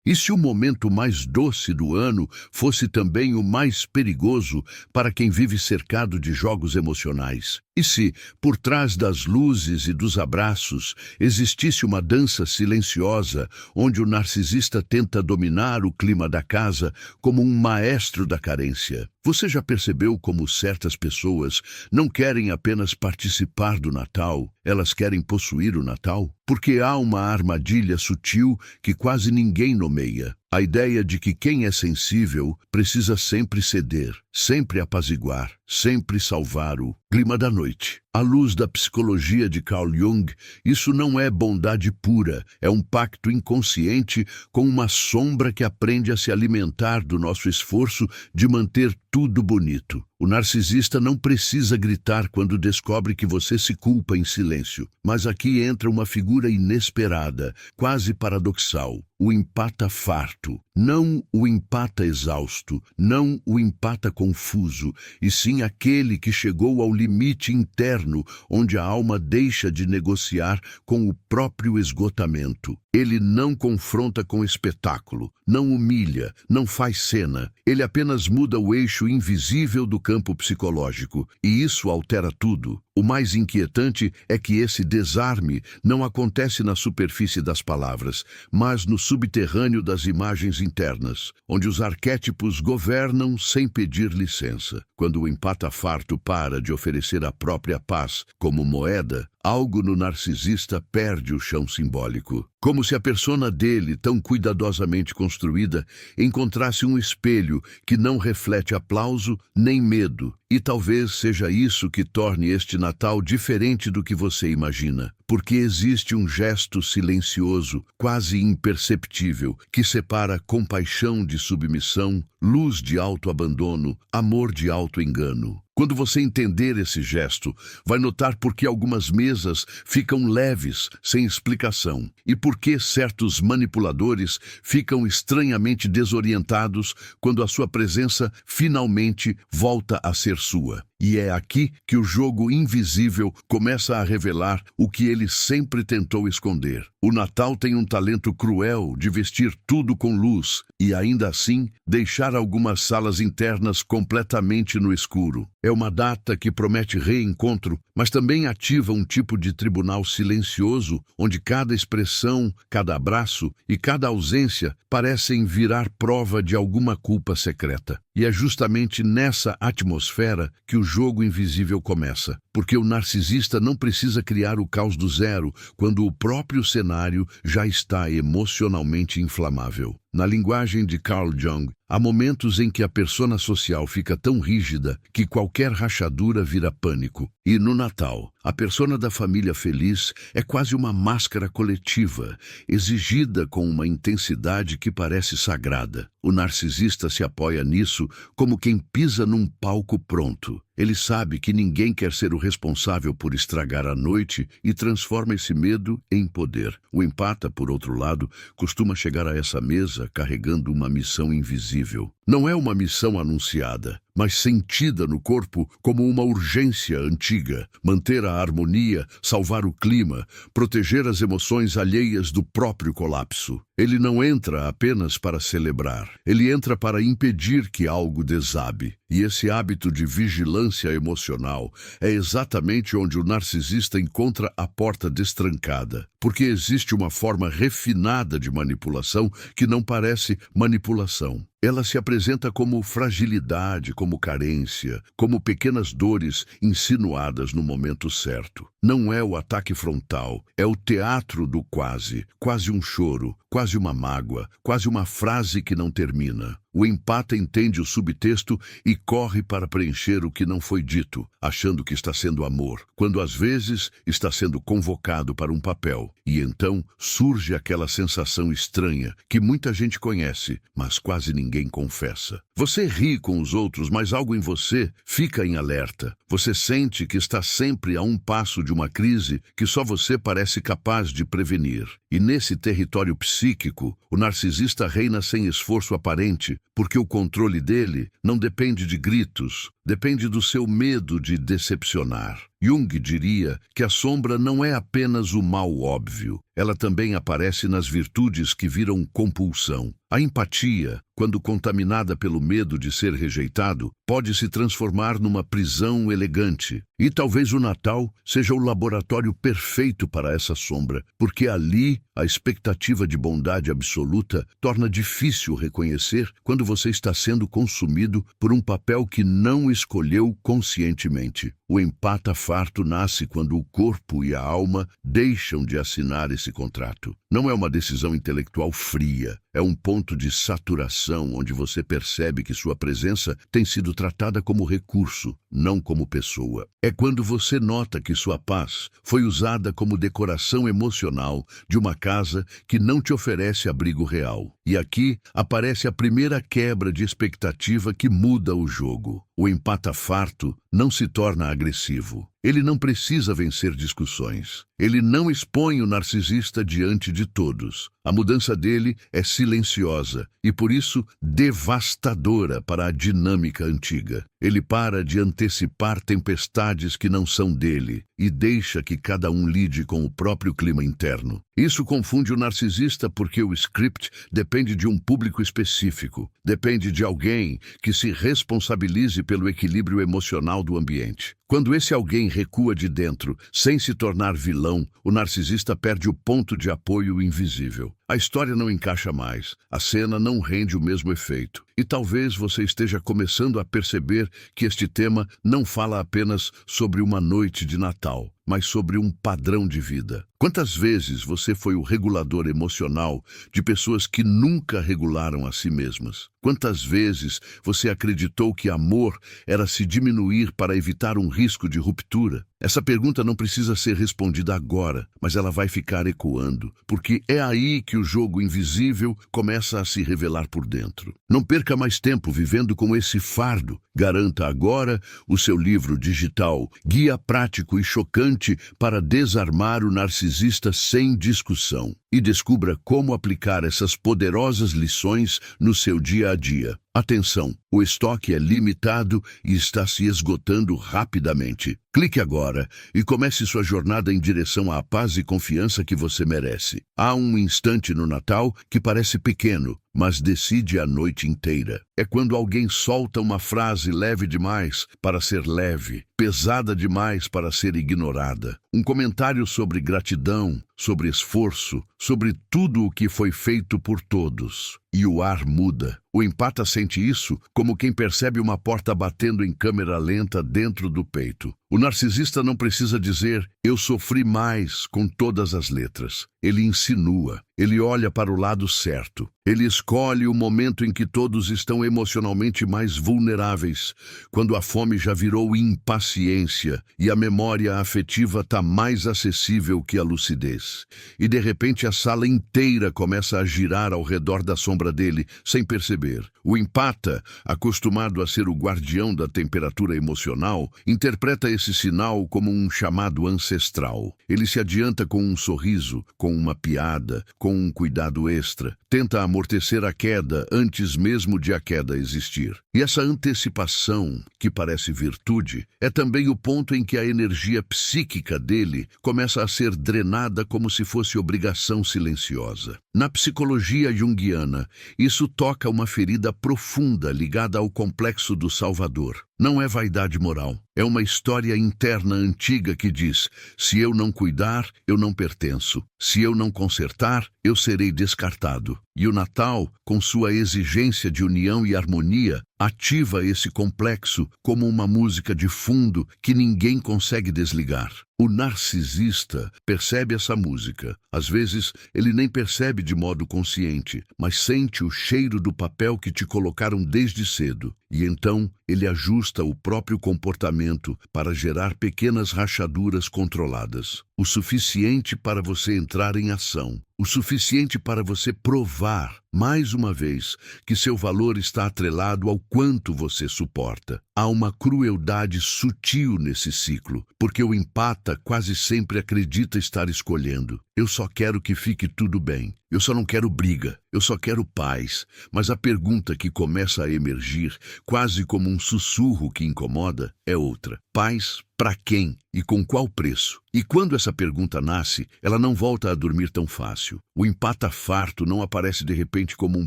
E se o momento mais doce do ano fosse também o mais perigoso para quem vive cercado de jogos emocionais? E se, por trás das luzes e dos abraços, existisse uma dança silenciosa onde o narcisista tenta dominar o clima da casa como um maestro da carência? Você já percebeu como certas pessoas não querem apenas participar do Natal, elas querem possuir o Natal? Porque há uma armadilha sutil que quase ninguém nomeia. A ideia de que quem é sensível precisa sempre ceder, sempre apaziguar, sempre salvar o clima da noite. À luz da psicologia de Carl Jung, isso não é bondade pura, é um pacto inconsciente com uma sombra que aprende a se alimentar do nosso esforço de manter tudo bonito. O narcisista não precisa gritar quando descobre que você se culpa em silêncio. Mas aqui entra uma figura inesperada, quase paradoxal. O empata farto, não o empata exausto, não o empata confuso, e sim aquele que chegou ao limite interno, onde a alma deixa de negociar com o próprio esgotamento. Ele não confronta com espetáculo, não humilha, não faz cena. Ele apenas muda o eixo invisível do campo psicológico, e isso altera tudo. O mais inquietante é que esse desarme não acontece na superfície das palavras, mas no subterrâneo das imagens internas, onde os arquétipos governam sem pedir licença. Quando o empata farto para de oferecer a própria paz como moeda, algo no narcisista perde o chão simbólico. Como se a persona dele, tão cuidadosamente construída, encontrasse um espelho que não reflete aplauso nem medo. E talvez seja isso que torne este Natal diferente do que você imagina. Porque existe um gesto silencioso, quase imperceptível, que separa compaixão de submissão, luz de autoabandono, amor de autoengano. Quando você entender esse gesto, vai notar por que algumas mesas ficam leves, sem explicação, e por que certos manipuladores ficam estranhamente desorientados quando a sua presença finalmente volta a ser sua. E é aqui que o jogo invisível começa a revelar o que ele sempre tentou esconder. O Natal tem um talento cruel de vestir tudo com luz e, ainda assim, deixar algumas salas internas completamente no escuro. É uma data que promete reencontro, mas também ativa um tipo de tribunal silencioso, onde cada expressão, cada abraço e cada ausência parecem virar prova de alguma culpa secreta. E é justamente nessa atmosfera que o jogo invisível começa, porque o narcisista não precisa criar o caos do zero quando o próprio cenário já está emocionalmente inflamável. Na linguagem de Carl Jung, há momentos em que a persona social fica tão rígida que qualquer rachadura vira pânico. E no Natal, a persona da família feliz é quase uma máscara coletiva, exigida com uma intensidade que parece sagrada. O narcisista se apoia nisso como quem pisa num palco pronto. Ele sabe que ninguém quer ser o responsável por estragar a noite e transforma esse medo em poder. O empata, por outro lado, costuma chegar a essa mesa carregando uma missão invisível. Não é uma missão anunciada, mas sentida no corpo como uma urgência antiga. Manter a harmonia, salvar o clima, proteger as emoções alheias do próprio colapso. Ele não entra apenas para celebrar. Ele entra para impedir que algo desabe. E esse hábito de vigilância emocional é exatamente onde o narcisista encontra a porta destrancada. Porque existe uma forma refinada de manipulação que não parece manipulação. Ela se apresenta como fragilidade, como carência, como pequenas dores insinuadas no momento certo. Não é o ataque frontal, é o teatro do quase, quase um choro, quase uma mágoa, quase uma frase que não termina. O empata entende o subtexto e corre para preencher o que não foi dito, achando que está sendo amor, quando às vezes está sendo convocado para um papel. E então surge aquela sensação estranha que muita gente conhece, mas quase ninguém confessa. Você ri com os outros, mas algo em você fica em alerta. Você sente que está sempre a um passo de uma crise que só você parece capaz de prevenir. E nesse território psíquico, o narcisista reina sem esforço aparente, porque o controle dele não depende de gritos, depende do seu medo de decepcionar. Jung diria que a sombra não é apenas o mal óbvio, ela também aparece nas virtudes que viram compulsão. A empatia, quando contaminada pelo medo de ser rejeitado, pode se transformar numa prisão elegante. E talvez o Natal seja o laboratório perfeito para essa sombra, porque ali a expectativa de bondade absoluta torna difícil reconhecer quando você está sendo consumido por um papel que não escolheu conscientemente. O empata farto nasce quando o corpo e a alma deixam de assinar esse contrato. Não é uma decisão intelectual fria, é um ponto de saturação onde você percebe que sua presença tem sido tratada como recurso, não como pessoa. É quando você nota que sua paz foi usada como decoração emocional de uma casa que não te oferece abrigo real. E aqui aparece a primeira quebra de expectativa que muda o jogo. O empata farto não se torna agressivo. Ele não precisa vencer discussões. Ele não expõe o narcisista diante de todos. A mudança dele é silenciosa e, por isso, devastadora para a dinâmica antiga. Ele para de antecipar tempestades que não são dele e deixa que cada um lide com o próprio clima interno. Isso confunde o narcisista porque o script depende de um público específico, depende de alguém que se responsabilize pelo equilíbrio emocional do ambiente. Quando esse alguém recua de dentro, sem se tornar vilão, o narcisista perde o ponto de apoio invisível. A história não encaixa mais, a cena não rende o mesmo efeito. E talvez você esteja começando a perceber que este tema não fala apenas sobre uma noite de Natal, mas sobre um padrão de vida. Quantas vezes você foi o regulador emocional de pessoas que nunca regularam a si mesmas? Quantas vezes você acreditou que amor era se diminuir para evitar um risco de ruptura? Essa pergunta não precisa ser respondida agora, mas ela vai ficar ecoando, porque é aí que o jogo invisível começa a se revelar por dentro. Não perca mais tempo vivendo com esse fardo. Garanta agora o seu livro digital, Guia Prático e Chocante para Desarmar o Narcisista Sem Discussão. E descubra como aplicar essas poderosas lições no seu dia a dia. Atenção, o estoque é limitado e está se esgotando rapidamente. Clique agora e comece sua jornada em direção à paz e confiança que você merece. Há um instante no Natal que parece pequeno, mas decide a noite inteira. É quando alguém solta uma frase leve demais para ser leve, pesada demais para ser ignorada. Um comentário sobre gratidão, sobre esforço, sobre tudo o que foi feito por todos. E o ar muda. O empata sente isso como quem percebe uma porta batendo em câmera lenta dentro do peito. O narcisista não precisa dizer, eu sofri mais com todas as letras. Ele insinua, ele olha para o lado certo. Ele escolhe o momento em que todos estão emocionalmente mais vulneráveis, quando a fome já virou impaciência e a memória afetiva está mais acessível que a lucidez. E de repente a sala inteira começa a girar ao redor da sombra dele, sem perceber. O empata, acostumado a ser o guardião da temperatura emocional, interpreta esse sinal como um chamado ancestral. Ele se adianta com um sorriso, com uma piada, com um cuidado extra. Tenta amortecer a queda antes mesmo de a queda existir. E essa antecipação, que parece virtude, é também o ponto em que a energia psíquica dele começa a ser drenada como se fosse obrigação silenciosa. Na psicologia junguiana, isso toca uma ferida profunda ligada ao complexo do Salvador. Não é vaidade moral. É uma história interna antiga que diz, se eu não cuidar, eu não pertenço. Se eu não consertar, eu serei descartado. E o Natal, com sua exigência de união e harmonia, ativa esse complexo como uma música de fundo que ninguém consegue desligar. O narcisista percebe essa música. Às vezes, ele nem percebe de modo consciente, mas sente o cheiro do papel que te colocaram desde cedo. E então, ele ajusta o próprio comportamento para gerar pequenas rachaduras controladas. O suficiente para você entrar em ação. O suficiente para você provar mais uma vez, que seu valor está atrelado ao quanto você suporta. Há uma crueldade sutil nesse ciclo, porque o empata quase sempre acredita estar escolhendo. Eu só quero que fique tudo bem. Eu só não quero briga. Eu só quero paz. Mas a pergunta que começa a emergir, quase como um sussurro que incomoda, é outra. Paz para quem e com qual preço? E quando essa pergunta nasce, ela não volta a dormir tão fácil. O empata farto não aparece de repente como um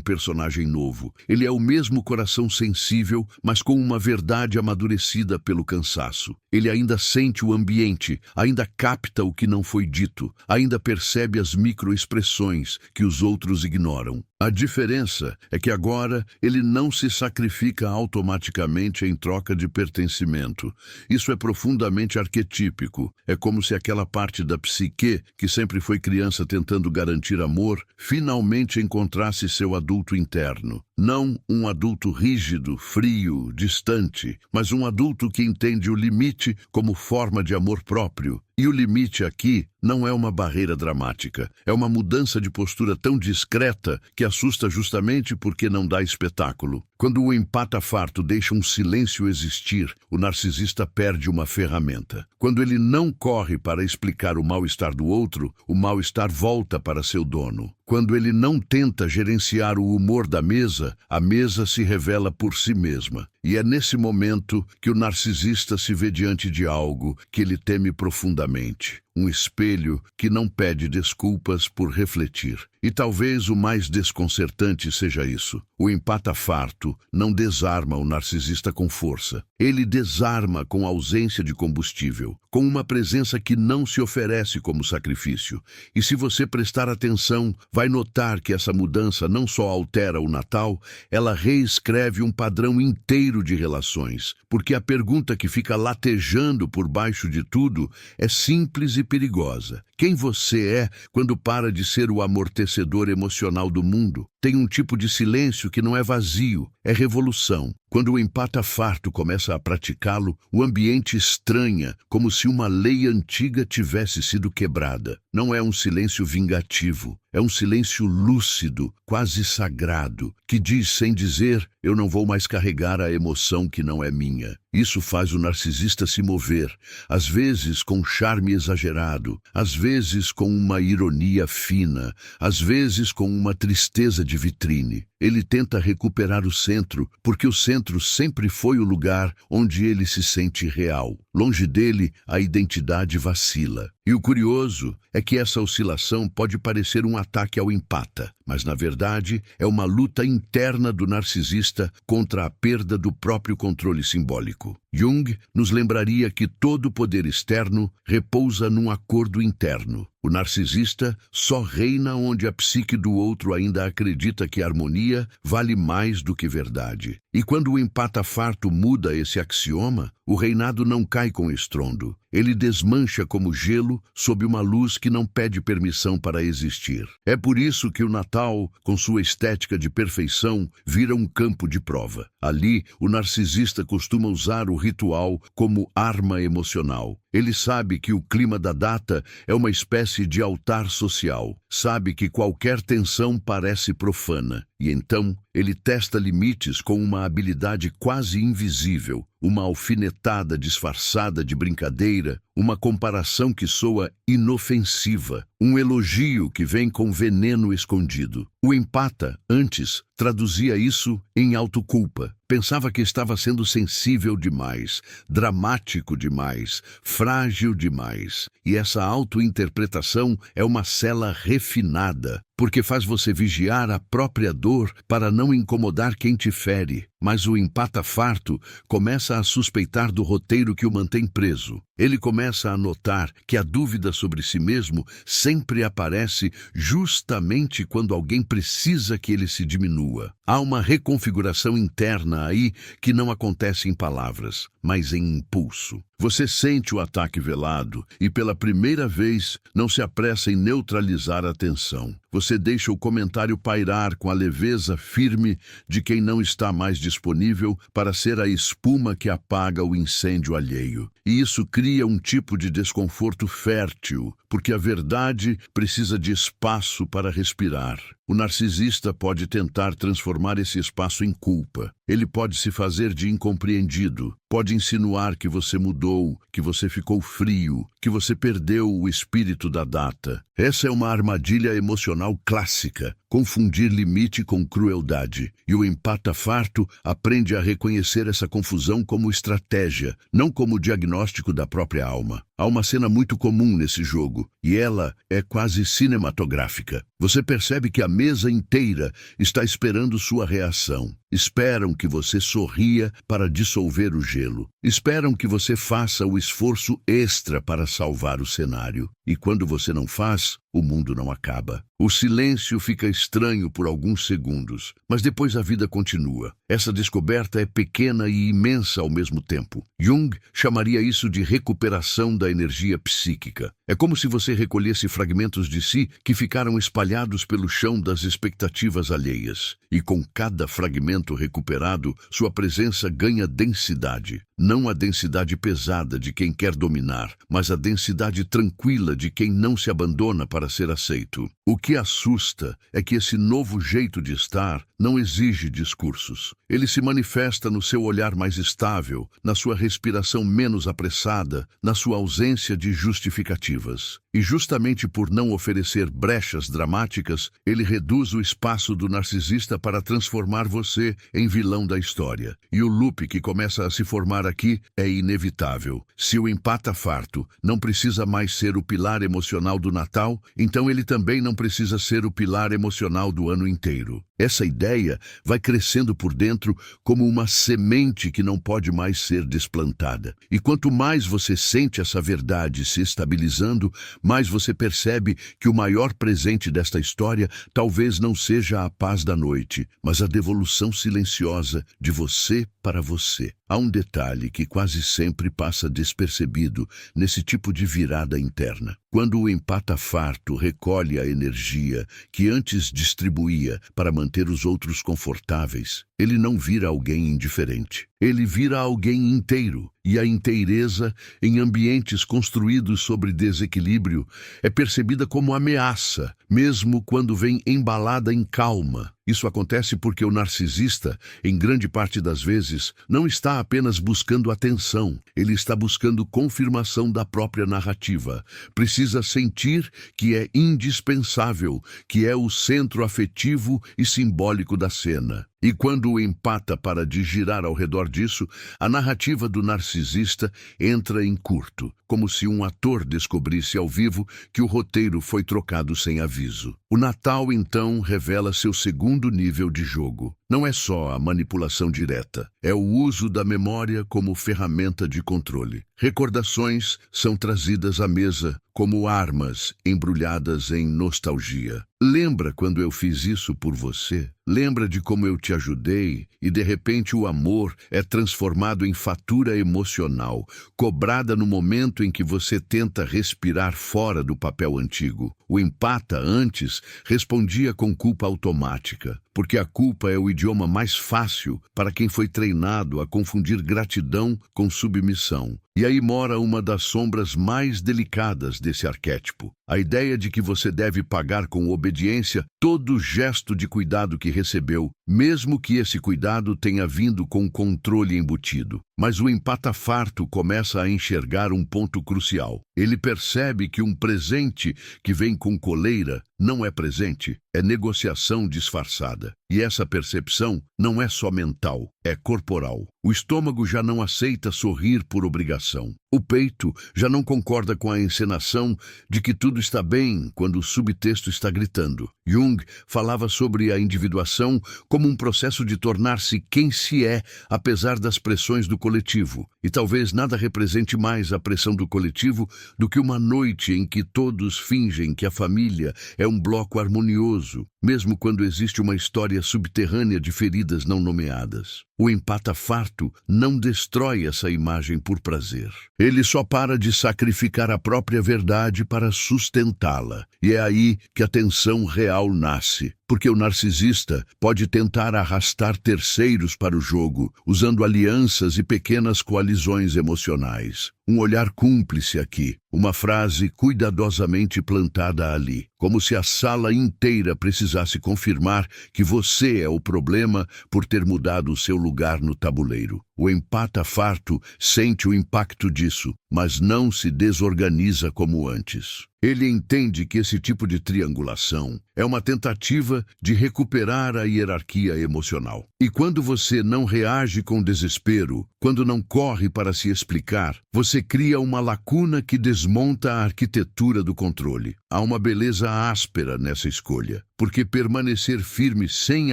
personagem novo. Ele é o mesmo coração sensível, mas com uma verdade amadurecida pelo cansaço. Ele ainda sente o ambiente, ainda capta o que não foi dito, ainda percebe as microexpressões que os outros ignoram. A diferença é que agora ele não se sacrifica automaticamente em troca de pertencimento. Isso é profundamente arquetípico. É como se aquela parte da psique, que sempre foi criança tentando garantir amor, finalmente encontrasse seu adulto interno. Não um adulto rígido, frio, distante, mas um adulto que entende o limite como forma de amor próprio. E o limite aqui não é uma barreira dramática, é uma mudança de postura tão discreta que assusta justamente porque não dá espetáculo. Quando o empata farto deixa um silêncio existir, o narcisista perde uma ferramenta. Quando ele não corre para explicar o mal-estar do outro, o mal-estar volta para seu dono. Quando ele não tenta gerenciar o humor da mesa, a mesa se revela por si mesma. E é nesse momento que o narcisista se vê diante de algo que ele teme profundamente. Um espelho que não pede desculpas por refletir. E talvez o mais desconcertante seja isso. O empata farto não desarma o narcisista com força. Ele desarma com ausência de combustível, com uma presença que não se oferece como sacrifício. E se você prestar atenção, vai notar que essa mudança não só altera o Natal, ela reescreve um padrão inteiro de relações. Porque a pergunta que fica latejando por baixo de tudo é simples e perigosa. Quem você é quando para de ser o amortecedor emocional do mundo? Tem um tipo de silêncio que não é vazio, é revolução. Quando o empata farto começa a praticá-lo, o ambiente estranha, como se uma lei antiga tivesse sido quebrada. Não é um silêncio vingativo, é um silêncio lúcido, quase sagrado, que diz sem dizer, eu não vou mais carregar a emoção que não é minha. Isso faz o narcisista se mover, às vezes com charme exagerado, às vezes com uma ironia fina, às vezes com uma tristeza de vitrine. Ele tenta recuperar o centro, porque o centro sempre foi o lugar onde ele se sente real. Longe dele, a identidade vacila. E o curioso é que essa oscilação pode parecer um ataque ao empata, mas na verdade é uma luta interna do narcisista contra a perda do próprio controle simbólico. Jung nos lembraria que todo poder externo repousa num acordo interno. O narcisista só reina onde a psique do outro ainda acredita que a harmonia vale mais do que verdade. E quando o empata farto muda esse axioma, o reinado não cai com estrondo. Ele desmancha como gelo sob uma luz que não pede permissão para existir. É por isso que o Natal, com sua estética de perfeição, vira um campo de prova. Ali, o narcisista costuma usar o ritual como arma emocional. Ele sabe que o clima da data é uma espécie de altar social. Sabe que qualquer tensão parece profana. E então, ele testa limites com uma habilidade quase invisível, uma alfinetada disfarçada de brincadeira, uma comparação que soa inofensiva, um elogio que vem com veneno escondido. O empata, antes, traduzia isso em autoculpa. Pensava que estava sendo sensível demais, dramático demais, frágil demais. E essa autointerpretação é uma cela refinada, porque faz você vigiar a própria dor para não incomodar quem te fere. Mas o empata farto começa a suspeitar do roteiro que o mantém preso. Ele começa a notar que a dúvida sobre si mesmo sempre aparece justamente quando alguém precisa que ele se diminua. Há uma reconfiguração interna aí que não acontece em palavras, mas em impulso. Você sente o ataque velado e, pela primeira vez, não se apressa em neutralizar a tensão. Você deixa o comentário pairar com a leveza firme de quem não está mais disponível para ser a espuma que apaga o incêndio alheio. e isso cria um tipo de desconforto fértil, porque a verdade precisa de espaço para respirar. O narcisista pode tentar transformar esse espaço em culpa. Ele pode se fazer de incompreendido, pode insinuar que você mudou, que você ficou frio, que você perdeu o espírito da data. Essa é uma armadilha emocional clássica, confundir limite com crueldade. E o empata farto aprende a reconhecer essa confusão como estratégia, não como diagnóstico da própria alma. Há uma cena muito comum nesse jogo, e ela é quase cinematográfica. Você percebe que a mesa inteira está esperando sua reação. Esperam que você sorria para dissolver o gelo. Esperam que você faça o esforço extra para salvar o cenário. E quando você não faz, o mundo não acaba. O silêncio fica estranho por alguns segundos, mas depois a vida continua. Essa descoberta é pequena e imensa ao mesmo tempo. Jung chamaria isso de recuperação da energia psíquica. É como se você recolhesse fragmentos de si que ficaram espalhados pelo chão das expectativas alheias. E com cada fragmento recuperado, sua presença ganha densidade. Não a densidade pesada de quem quer dominar, mas a densidade tranquila de quem não se abandona para ser aceito. O que assusta é que esse novo jeito de estar não exige discursos. Ele se manifesta no seu olhar mais estável, na sua respiração menos apressada, na sua ausência de justificativas. E justamente por não oferecer brechas dramáticas, ele reduz o espaço do narcisista para transformar você em vilão da história. E o loop que começa a se formar aqui é inevitável. Se o empata farto não precisa mais ser o pilar emocional do Natal, então ele também não precisa ser o pilar emocional do ano inteiro. Essa ideia vai crescendo por dentro como uma semente que não pode mais ser desplantada. E quanto mais você sente essa verdade se estabilizando, mais você percebe que o maior presente desta história talvez não seja a paz da noite, mas a devolução silenciosa de você para você. Há um detalhe que quase sempre passa despercebido nesse tipo de virada interna. Quando o empata farto recolhe a energia que antes distribuía para manter os outros confortáveis, ele não vira alguém indiferente. Ele vira alguém inteiro, e a inteireza, em ambientes construídos sobre desequilíbrio, é percebida como ameaça, mesmo quando vem embalada em calma. Isso acontece porque o narcisista, em grande parte das vezes, não está apenas buscando atenção, ele está buscando confirmação da própria narrativa. Precisa sentir que é indispensável, que é o centro afetivo e simbólico da cena. E quando o empata para de girar ao redor disso, a narrativa do narcisista entra em curto, como se um ator descobrisse ao vivo que o roteiro foi trocado sem aviso. O Natal, então, revela seu segundo nível de jogo. Não é só a manipulação direta, é o uso da memória como ferramenta de controle. Recordações são trazidas à mesa como armas embrulhadas em nostalgia. Lembra quando eu fiz isso por você? Lembra de como eu te ajudei? E de repente o amor é transformado em fatura emocional, cobrada no momento em que você tenta respirar fora do papel antigo. O empata antes respondia com culpa automática, porque a culpa é o idioma mais fácil para quem foi treinado a confundir gratidão com submissão. E aí mora uma das sombras mais delicadas desse arquétipo. A ideia de que você deve pagar com obediência todo gesto de cuidado que recebeu, mesmo que esse cuidado tenha vindo com controle embutido. Mas o empata farto começa a enxergar um ponto crucial. Ele percebe que um presente que vem com coleira não é presente, é negociação disfarçada. E essa percepção não é só mental, é corporal. O estômago já não aceita sorrir por obrigação. O peito já não concorda com a encenação de que tudo está bem quando o subtexto está gritando. Jung falava sobre a individuação como um processo de tornar-se quem se é, apesar das pressões do coletivo. E talvez nada represente mais a pressão do coletivo do que uma noite em que todos fingem que a família é um bloco harmonioso, mesmo quando existe uma história subterrânea de feridas não nomeadas. O empata farto não destrói essa imagem por prazer. Ele só para de sacrificar a própria verdade para sustentá-la. E é aí que a tensão real nasce. porque o narcisista pode tentar arrastar terceiros para o jogo, usando alianças e pequenas coalizões emocionais. Um olhar cúmplice aqui, uma frase cuidadosamente plantada ali, como se a sala inteira precisasse confirmar que você é o problema por ter mudado o seu lugar no tabuleiro. O empata farto sente o impacto disso, mas não se desorganiza como antes. Ele entende que esse tipo de triangulação é uma tentativa de recuperar a hierarquia emocional. E quando você não reage com desespero, quando não corre para se explicar, você cria uma lacuna que desmonta a arquitetura do controle. Há uma beleza áspera nessa escolha, porque permanecer firme sem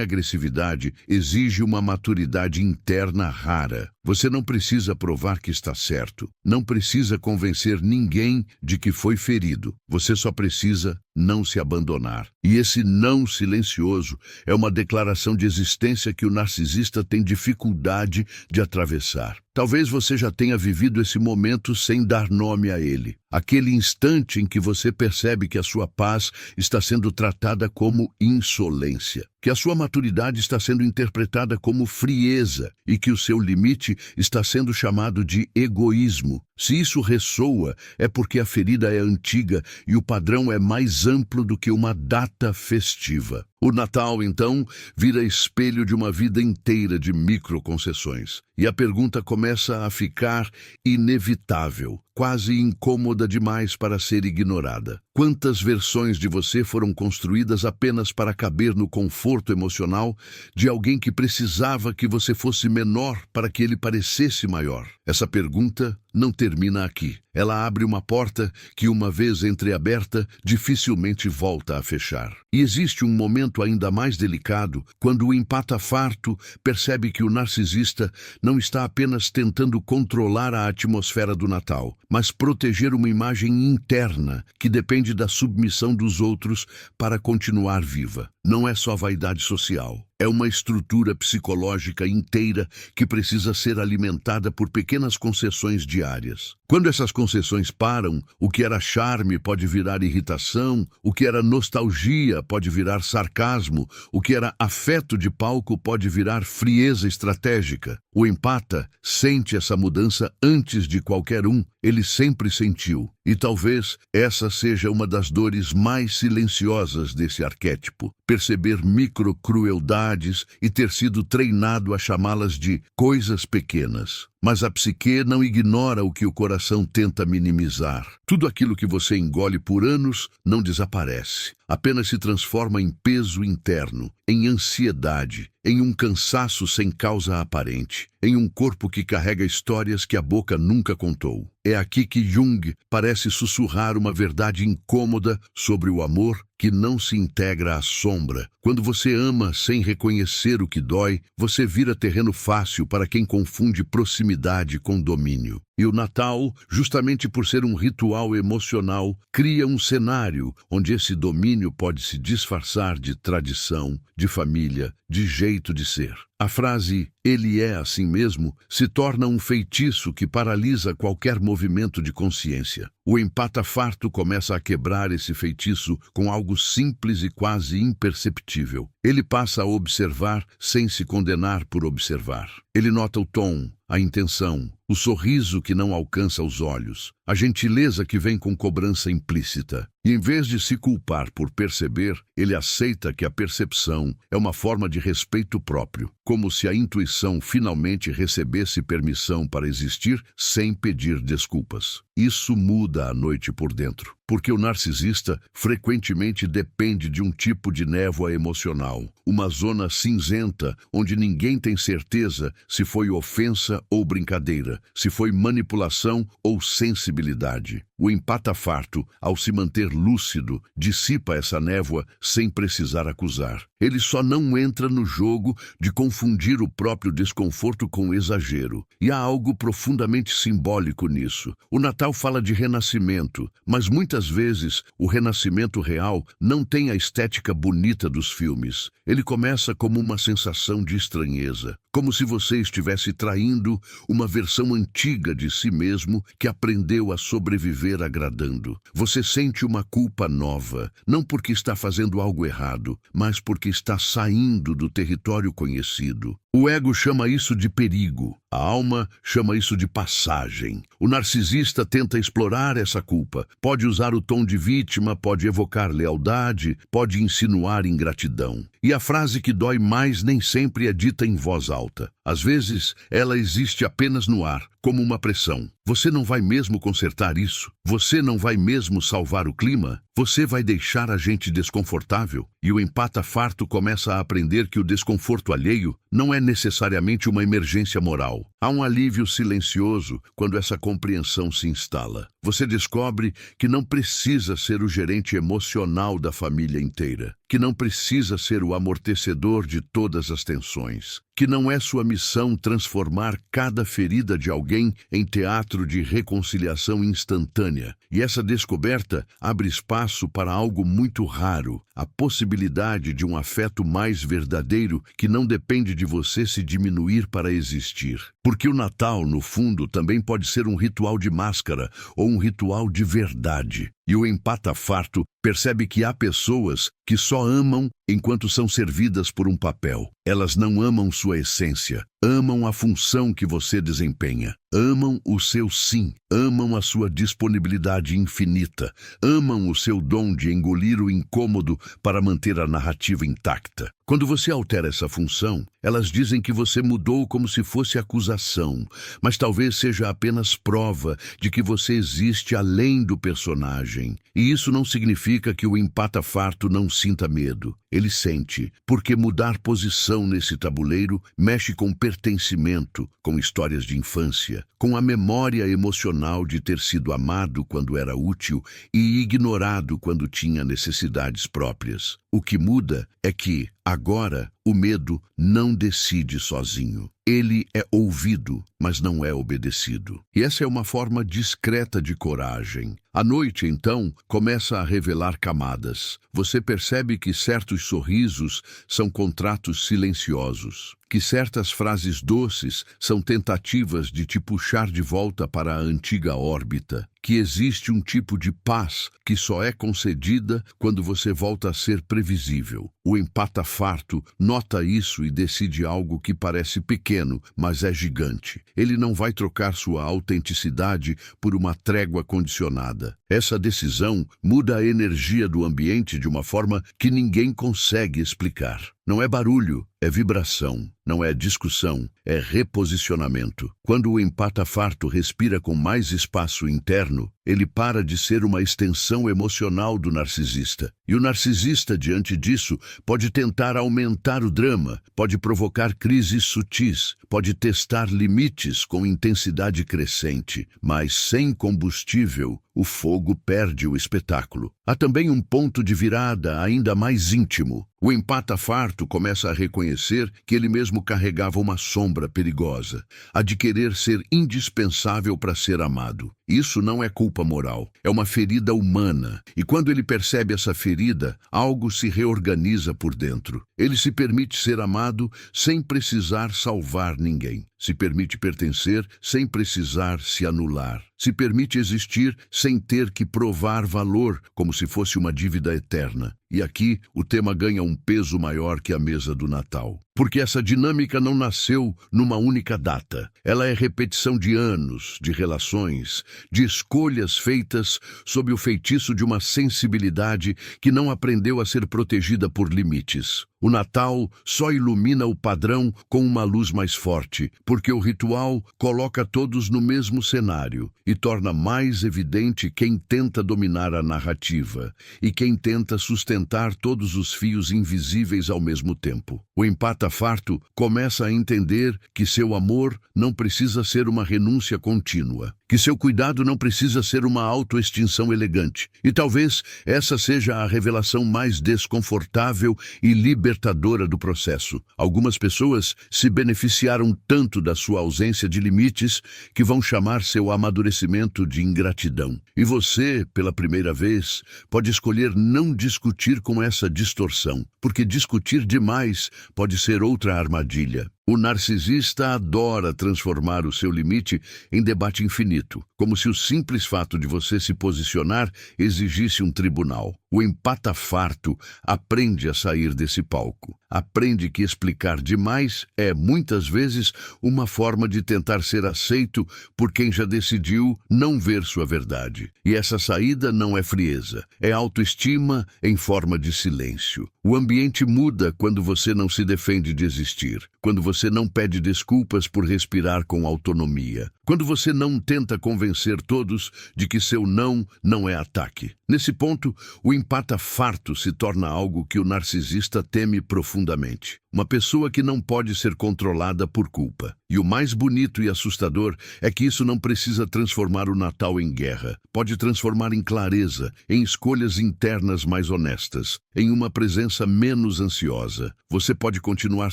agressividade exige uma maturidade interna rara. Você não precisa provar que está certo, não precisa convencer ninguém de que foi ferido. Você só precisa não se abandonar. E esse não silencioso é uma declaração de existência que o narcisista tem dificuldade de atravessar. Talvez você já tenha vivido esse momento sem dar nome a ele. Aquele instante em que você percebe que a sua paz está sendo tratada como insolência, que a sua maturidade está sendo interpretada como frieza e que o seu limite está sendo chamado de egoísmo. Se isso ressoa, é porque a ferida é antiga e o padrão é mais amplo do que uma data festiva. O Natal, então, vira espelho de uma vida inteira de microconcessões. E a pergunta começa a ficar inevitável, quase incômoda demais para ser ignorada. Quantas versões de você foram construídas apenas para caber no conforto emocional de alguém que precisava que você fosse menor para que ele parecesse maior? Essa pergunta não termina aqui. Ela abre uma porta que, uma vez entreaberta, dificilmente volta a fechar. E existe um momento ainda mais delicado quando o empata farto percebe que o narcisista não está apenas tentando controlar a atmosfera do Natal, mas proteger uma imagem interna que depende da submissão dos outros para continuar viva. Não é só vaidade social. É uma estrutura psicológica inteira que precisa ser alimentada por pequenas concessões diárias. Quando essas concessões param, o que era charme pode virar irritação, o que era nostalgia pode virar sarcasmo, o que era afeto de palco pode virar frieza estratégica. O empata sente essa mudança antes de qualquer um, ele sempre sentiu. E talvez essa seja uma das dores mais silenciosas desse arquétipo. Perceber microcrueldades e ter sido treinado a chamá-las de coisas pequenas. Mas a psique não ignora o que o coração tenta minimizar. Tudo aquilo que você engole por anos não desaparece. Apenas se transforma em peso interno, em ansiedade, em um cansaço sem causa aparente, em um corpo que carrega histórias que a boca nunca contou. É aqui que Jung parece sussurrar uma verdade incômoda sobre o amor que não se integra à sombra. Quando você ama sem reconhecer o que dói, você vira terreno fácil para quem confunde proximidade com domínio. E o Natal, justamente por ser um ritual emocional, cria um cenário onde esse domínio pode se disfarçar de tradição, de família, de jeito de ser. A frase "ele é assim mesmo" se torna um feitiço que paralisa qualquer movimento de consciência. O empata farto começa a quebrar esse feitiço com algo simples e quase imperceptível. Ele passa a observar sem se condenar por observar. Ele nota o tom, a intenção, o sorriso que não alcança os olhos, a gentileza que vem com cobrança implícita. E em vez de se culpar por perceber, ele aceita que a percepção é uma forma de respeito próprio, como se a intuição finalmente recebesse permissão para existir sem pedir desculpas. Isso muda a noite por dentro, porque o narcisista frequentemente depende de um tipo de névoa emocional, uma zona cinzenta onde ninguém tem certeza se foi ofensa ou brincadeira, se foi manipulação ou sensibilidade. O empata farto, ao se manter lúcido, dissipa essa névoa sem precisar acusar. Ele só não entra no jogo de confundir o próprio desconforto com exagero. E há algo profundamente simbólico nisso. O Natal fala de renascimento, mas muitas vezes o renascimento real não tem a estética bonita dos filmes. Ele começa como uma sensação de estranheza, como se você estivesse traindo uma versão antiga de si mesmo que aprendeu a sobreviver agradando. Você sente uma culpa nova, não porque está fazendo algo errado, mas porque está saindo do território conhecido. O ego chama isso de perigo, a alma chama isso de passagem. O narcisista tenta explorar essa culpa. Pode usar o tom de vítima, pode evocar lealdade, pode insinuar ingratidão. E a frase que dói mais nem sempre é dita em voz alta. Às vezes, ela existe apenas no ar, como uma pressão. Você não vai mesmo consertar isso? Você não vai mesmo salvar o clima? Você vai deixar a gente desconfortável? E o empata farto começa a aprender que o desconforto alheio não é necessariamente uma emergência moral. Há um alívio silencioso quando essa compreensão se instala. Você descobre que não precisa ser o gerente emocional da família inteira, que não precisa ser o amortecedor de todas as tensões, que não é sua missão transformar cada ferida de alguém em teatro de reconciliação instantânea. E essa descoberta abre espaço para algo muito raro, a possibilidade de um afeto mais verdadeiro que não depende de você se diminuir para existir. Porque o Natal, no fundo, também pode ser um ritual de máscara ou um ritual de verdade. E o empata farto percebe que há pessoas que só amam enquanto são servidas por um papel. Elas não amam sua essência, amam a função que você desempenha, amam o seu sim, amam a sua disponibilidade infinita, amam o seu dom de engolir o incômodo para manter a narrativa intacta. Quando você altera essa função, elas dizem que você mudou como se fosse acusação, mas talvez seja apenas prova de que você existe além do personagem. E isso não significa que o empata farto não sinta medo. Ele sente, porque mudar posição nesse tabuleiro mexe com pertencimento, com histórias de infância, com a memória emocional de ter sido amado quando era útil e ignorado quando tinha necessidades próprias. O que muda é que, agora, o medo não decide sozinho. Ele é ouvido, mas não é obedecido. E essa é uma forma discreta de coragem. A noite, então, começa a revelar camadas. Você percebe que certos sorrisos são contratos silenciosos, que certas frases doces são tentativas de te puxar de volta para a antiga órbita, que existe um tipo de paz que só é concedida quando você volta a ser previsível. O empata farto nota isso e decide algo que parece pequeno, mas é gigante. Ele não vai trocar sua autenticidade por uma trégua condicionada. Essa decisão muda a energia do ambiente de uma forma que ninguém consegue explicar. Não é barulho, é vibração. Não é discussão, é reposicionamento. Quando o empata farto respira com mais espaço interno, ele para de ser uma extensão emocional do narcisista. E o narcisista, diante disso, pode tentar aumentar o drama, pode provocar crises sutis, pode testar limites com intensidade crescente, mas sem combustível, o fogo perde o espetáculo. Há também um ponto de virada ainda mais íntimo. O empata farto começa a reconhecer que ele mesmo carregava uma sombra perigosa, a de querer ser indispensável para ser amado. Isso não é culpa moral, é uma ferida humana. E quando ele percebe essa ferida, algo se reorganiza por dentro. Ele se permite ser amado sem precisar salvar ninguém. Se permite pertencer sem precisar se anular. Se permite existir sem ter que provar valor, como se fosse uma dívida eterna. E aqui o tema ganha um peso maior que a mesa do Natal. Porque essa dinâmica não nasceu numa única data. Ela é repetição de anos, de relações, de escolhas feitas sob o feitiço de uma sensibilidade que não aprendeu a ser protegida por limites. O Natal só ilumina o padrão com uma luz mais forte, porque o ritual coloca todos no mesmo cenário e torna mais evidente quem tenta dominar a narrativa e quem tenta sustentar todos os fios invisíveis ao mesmo tempo. O empata farto começa a entender que seu amor não precisa ser uma renúncia contínua, que seu cuidado não precisa ser uma autoextinção elegante. E talvez essa seja a revelação mais desconfortável e libertadora do processo. Algumas pessoas se beneficiaram tanto da sua ausência de limites que vão chamar seu amadurecimento de ingratidão. E você, pela primeira vez, pode escolher não discutir com essa distorção, porque discutir demais pode ser outra armadilha. O narcisista adora transformar o seu limite em debate infinito, como se o simples fato de você se posicionar exigisse um tribunal. O empata farto aprende a sair desse palco. Aprende que explicar demais é, muitas vezes, uma forma de tentar ser aceito por quem já decidiu não ver sua verdade. E essa saída não é frieza, é autoestima em forma de silêncio. O ambiente muda quando você não se defende de existir, quando você não pede desculpas por respirar com autonomia, quando você não tenta convencer todos de que seu não é ataque. Nesse ponto, o empata farto se torna algo que o narcisista teme profundamente. Uma pessoa que não pode ser controlada por culpa. E o mais bonito e assustador é que isso não precisa transformar o Natal em guerra. Pode transformar em clareza, em escolhas internas mais honestas, em uma presença menos ansiosa. Você pode continuar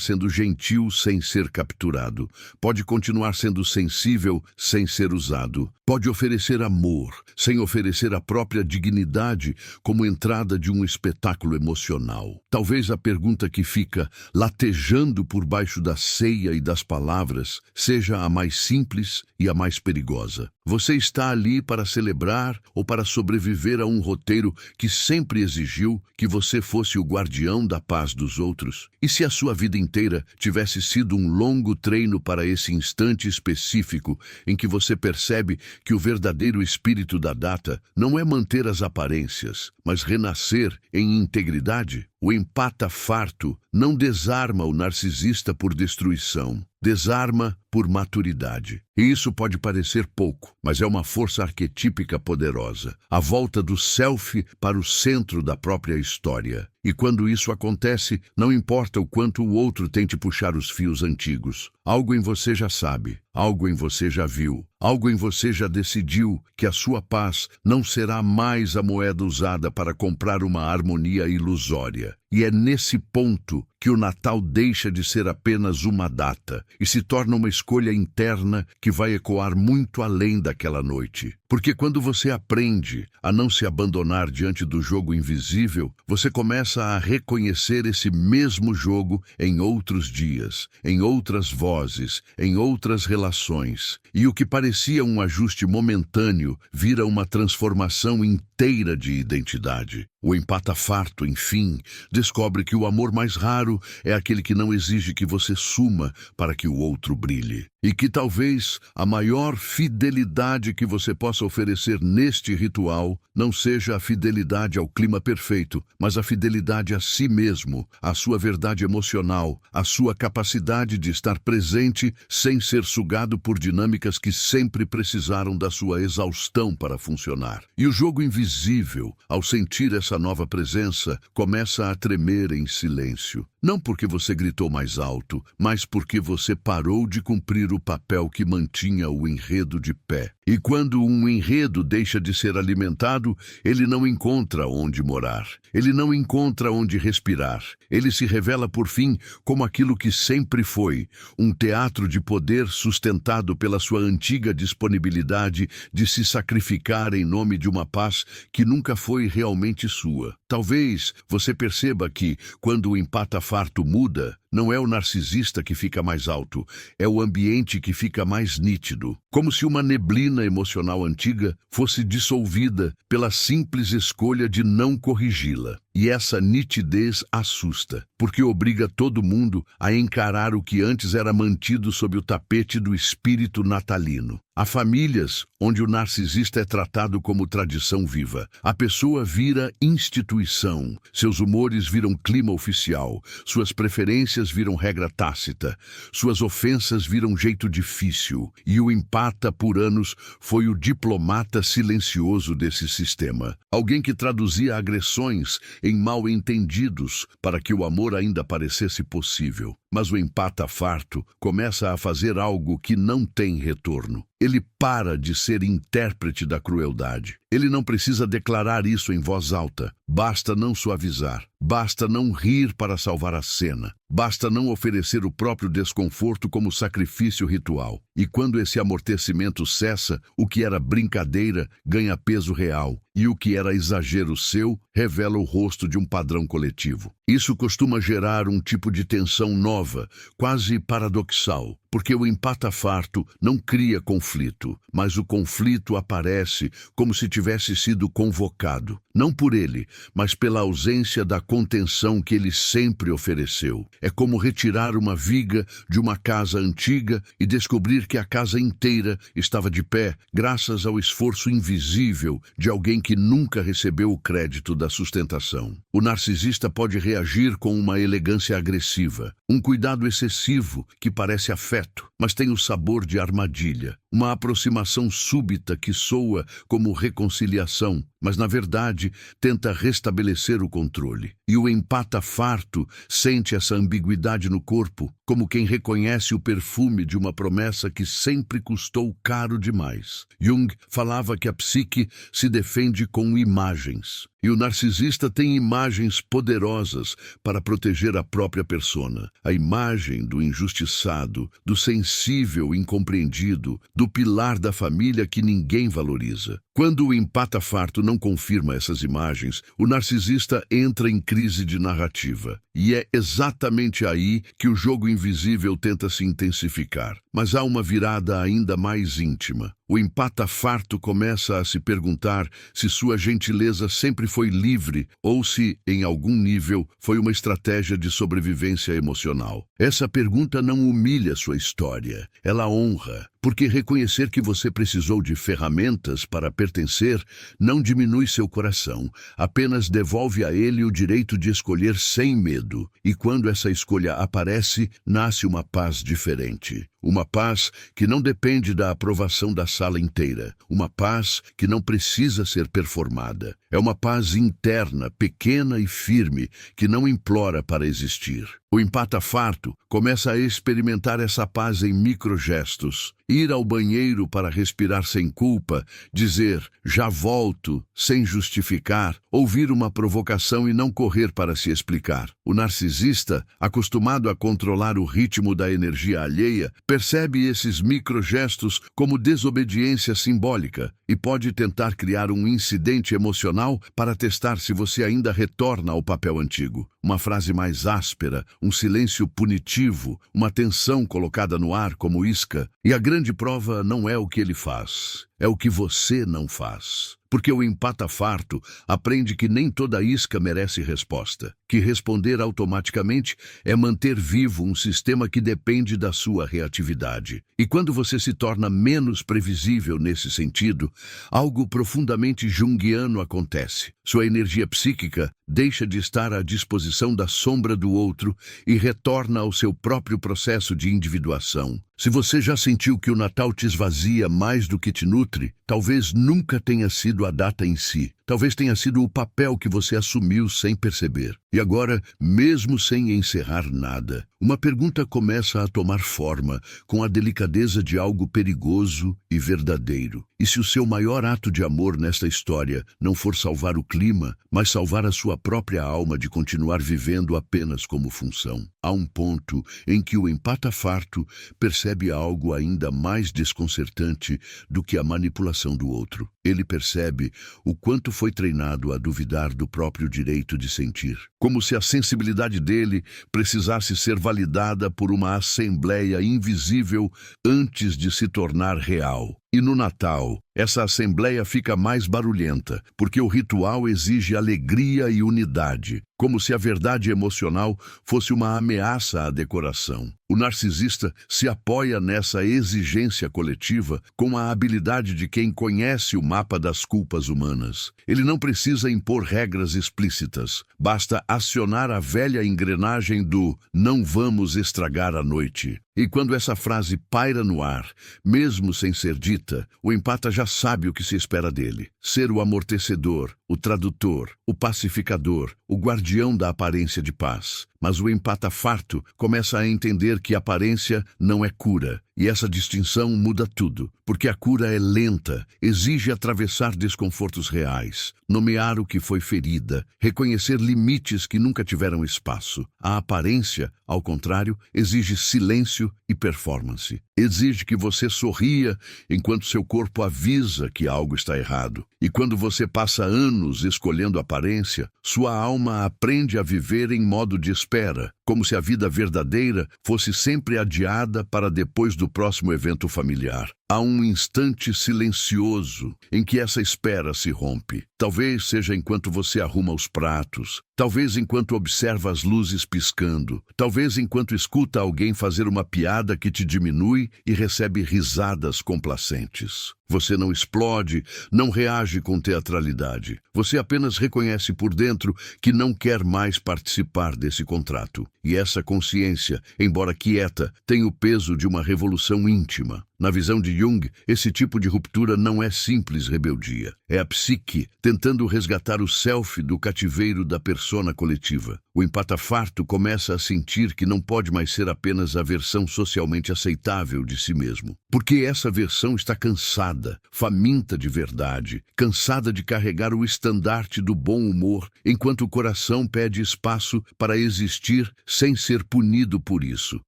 sendo gentil sem ser capturado. Pode continuar sendo sensível sem ser usado. Pode oferecer amor, sem oferecer a própria dignidade como entrada de um espetáculo emocional. Talvez a pergunta que fica latejando por baixo da ceia e das palavras seja a mais simples e a mais perigosa. Você está ali para celebrar ou para sobreviver a um roteiro que sempre exigiu que você fosse o guardião da paz dos outros? E se a sua vida inteira tivesse sido um longo treino para esse instante específico em que você percebe que o verdadeiro espírito da data não é manter as aparências, mas renascer em integridade? O empata farto não desarma o narcisista por destruição, desarma por maturidade. E isso pode parecer pouco, mas é uma força arquetípica poderosa, a volta do self para o centro da própria história. E quando isso acontece, não importa o quanto o outro tente puxar os fios antigos. Algo em você já sabe, algo em você já viu, algo em você já decidiu que a sua paz não será mais a moeda usada para comprar uma harmonia ilusória. E é nesse ponto que o Natal deixa de ser apenas uma data e se torna uma escolha interna que vai ecoar muito além daquela noite. Porque quando você aprende a não se abandonar diante do jogo invisível, você começa a reconhecer esse mesmo jogo em outros dias, em outras vozes, em outras relações. E o que parecia um ajuste momentâneo vira uma transformação inteira de identidade. O empata farto, enfim, descobre que o amor mais raro é aquele que não exige que você suma para que o outro brilhe. E que talvez a maior fidelidade que você possa oferecer neste ritual não seja a fidelidade ao clima perfeito, mas a fidelidade a si mesmo, a sua verdade emocional, a sua capacidade de estar presente sem ser sugado por dinâmicas que sempre precisaram da sua exaustão para funcionar. E o jogo invisível, ao sentir essa nova presença, começa a tremer em silêncio. Não porque você gritou mais alto, mas porque você parou de cumprir o papel que mantinha o enredo de pé. E quando um enredo deixa de ser alimentado, ele não encontra onde morar. Ele não encontra onde respirar. Ele se revela, por fim, como aquilo que sempre foi, um teatro de poder sustentado pela sua antiga disponibilidade de se sacrificar em nome de uma paz que nunca foi realmente sua. Talvez você perceba que, quando o empata farto muda, não é o narcisista que fica mais alto, é o ambiente que fica mais nítido. Como se uma neblina emocional antiga fosse dissolvida pela simples escolha de não corrigi-la. E essa nitidez assusta, porque obriga todo mundo a encarar o que antes era mantido sob o tapete do espírito natalino. Há famílias onde o narcisista é tratado como tradição viva. A pessoa vira instituição, seus humores viram clima oficial, suas preferências viram regra tácita, suas ofensas viram jeito difícil, e o empata por anos foi o diplomata silencioso desse sistema. Alguém que traduzia agressões em mal-entendidos para que o amor ainda parecesse possível. Mas o empata farto começa a fazer algo que não tem retorno. Ele para de ser intérprete da crueldade. Ele não precisa declarar isso em voz alta. Basta não suavizar. Basta não rir para salvar a cena. Basta não oferecer o próprio desconforto como sacrifício ritual. E quando esse amortecimento cessa, o que era brincadeira ganha peso real. e o que era exagero seu revela o rosto de um padrão coletivo. Isso costuma gerar um tipo de tensão nova, quase paradoxal, porque o empata-farto não cria conflito, mas o conflito aparece como se tivesse sido convocado, não por ele, mas pela ausência da contenção que ele sempre ofereceu. É como retirar uma viga de uma casa antiga e descobrir que a casa inteira estava de pé graças ao esforço invisível de alguém que nunca recebeu o crédito da sustentação. O narcisista pode reagir com uma elegância agressiva, um cuidado excessivo que parece afeto, mas tem o sabor de armadilha, uma aproximação súbita que soa como reconciliação, mas na verdade tenta restabelecer o controle. E o empata-farto sente essa ambiguidade no corpo, como quem reconhece o perfume de uma promessa que sempre custou caro demais. Jung falava que a psique se defende com imagens, e o narcisista tem imagens poderosas para proteger a própria persona. A imagem do injustiçado, do sensível incompreendido, do pilar da família que ninguém valoriza. Quando o empata-farto não confirma essas imagens, o narcisista entra em crise de narrativa. E é exatamente aí que o jogo invisível tenta se intensificar. Mas há uma virada ainda mais íntima. O empata-farto começa a se perguntar se sua gentileza sempre foi livre ou se, em algum nível, foi uma estratégia de sobrevivência emocional. Essa pergunta não humilha sua história, ela honra, porque reconhecer que você precisou de ferramentas para pertencer não diminui seu coração, apenas devolve a ele o direito de escolher sem medo. E quando essa escolha aparece, nasce uma paz diferente. Uma paz que não depende da aprovação da sala inteira. Uma paz que não precisa ser performada. É uma paz interna, pequena e firme, que não implora para existir. O empata-farto começa a experimentar essa paz em microgestos. Ir ao banheiro para respirar sem culpa, dizer "já volto" sem justificar, ouvir uma provocação e não correr para se explicar. O narcisista, acostumado a controlar o ritmo da energia alheia, percebe esses microgestos como desobediência simbólica e pode tentar criar um incidente emocional para testar se você ainda retorna ao papel antigo. Uma frase mais áspera, um silêncio punitivo, uma tensão colocada no ar como isca. E a grande prova não é o que ele faz, é o que você não faz. Porque o empata-farto aprende que nem toda isca merece resposta, que responder automaticamente é manter vivo um sistema que depende da sua reatividade. E quando você se torna menos previsível nesse sentido, algo profundamente junguiano acontece. Sua energia psíquica deixa de estar à disposição da sombra do outro e retorna ao seu próprio processo de individuação. Se você já sentiu que o Natal te esvazia mais do que te nutre, talvez nunca tenha sido a data em si. Talvez tenha sido o papel que você assumiu sem perceber. E agora, mesmo sem encerrar nada, uma pergunta começa a tomar forma com a delicadeza de algo perigoso e verdadeiro. E se o seu maior ato de amor nesta história não for salvar o clima, mas salvar a sua própria alma de continuar vivendo apenas como função? Há um ponto em que o empata-farto percebe algo ainda mais desconcertante do que a manipulação do outro. Ele percebe o quanto foi treinado a duvidar do próprio direito de sentir. Como se a sensibilidade dele precisasse ser validada por uma assembleia invisível antes de se tornar real. E no Natal, essa assembleia fica mais barulhenta, porque o ritual exige alegria e unidade, como se a verdade emocional fosse uma ameaça à decoração. O narcisista se apoia nessa exigência coletiva com a habilidade de quem conhece o mapa das culpas humanas. Ele não precisa impor regras explícitas, basta acionar a velha engrenagem do "não vamos estragar a noite". E quando essa frase paira no ar, mesmo sem ser dita, o empata já sabe o que se espera dele. Ser o amortecedor, o tradutor, o pacificador, o guardião da aparência de paz. Mas o empata farto começa a entender que aparência não é cura. E essa distinção muda tudo, porque a cura é lenta, exige atravessar desconfortos reais, nomear o que foi ferida, reconhecer limites que nunca tiveram espaço. A aparência, ao contrário, exige silêncio e performance. Exige que você sorria enquanto seu corpo avisa que algo está errado. E quando você passa anos escolhendo aparência, sua alma aprende a viver em modo de espera, como se a vida verdadeira fosse sempre adiada para depois do próximo evento familiar. Há um instante silencioso em que essa espera se rompe. Talvez seja enquanto você arruma os pratos, talvez enquanto observa as luzes piscando, talvez enquanto escuta alguém fazer uma piada que te diminui e recebe risadas complacentes. Você não explode, não reage com teatralidade. Você apenas reconhece por dentro que não quer mais participar desse contrato. E essa consciência, embora quieta, tem o peso de uma revolução íntima. Na visão de Jung, esse tipo de ruptura não é simples rebeldia. É a psique tentando resgatar o self do cativeiro da persona coletiva. O empata-farto começa a sentir que não pode mais ser apenas a versão socialmente aceitável de si mesmo. Porque essa versão está cansada, faminta de verdade, cansada de carregar o estandarte do bom humor, enquanto o coração pede espaço para existir sem ser punido por isso.